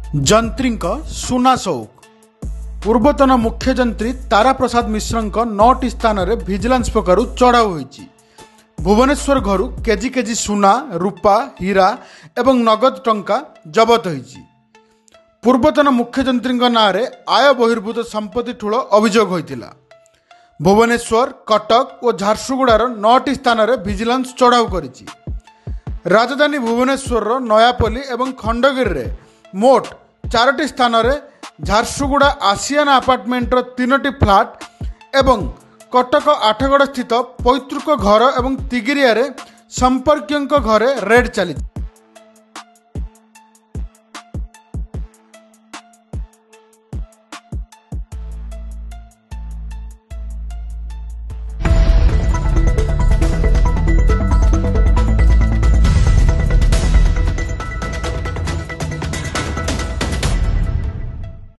जंत्रीଙ୍କ सुना सौक पूर्वतन मुख्यजंत्री तारा प्रसाद मिश्रଙ୍କ 9ଟି ସ୍ଥାନରେ ଭିଜିଲାନ୍ସ ପକ୍ଷରୁ ଚଢ଼ାଉ ହୋଇଛି। ଭୁବନେଶ୍ୱର ଘରୁ କେଜି କେଜି ସୁନା, ରୂପା, ହୀରା ଏବଂ ନଗଦ ଟଙ୍କା ଜବତ ହୋଇଛି। ପୂର୍ବତନ ମୁଖ୍ୟଯନ୍ତ୍ରୀଙ୍କ ନାଁରେ ଆୟ ବହିର୍ଭୂତ ସମ୍ପତ୍ତି ଠୁଳ ଅଭିଯୋଗ ହୋଇଥିଲା। ଭୁବନେଶ୍ୱର, କଟକ ଓ ଝାରସୁଗୁଡ଼ାର 9ଟି ସ୍ଥାନରେ ଭିଜିଲାନ୍ସ ଚଢ଼ାଉ କରିଛି। ରାଜଧାନୀ ଭୁବନେଶ୍ୱରର ନୟାପଲ୍ଲୀ ଏବଂ ଖଣ୍ଡଗିରିରେ ମୋଟ 4ଟି ସ୍ଥାନରେ, ଝାରସୁଗୁଡ଼ା ଆସିଆନା ଆପାର୍ଟମେଣ୍ଟର 3ଟି ଫ୍ଲାଟ୍ ଏବଂ କଟକ ଆଠଗଡ଼ ସ୍ଥିତ ପୈତୃକ ଘର ଏବଂ ତିଗିରିଆରେ ସମ୍ପର୍କୀୟଙ୍କ ଘରେ ରେଡ୍ ଚାଲିଛି।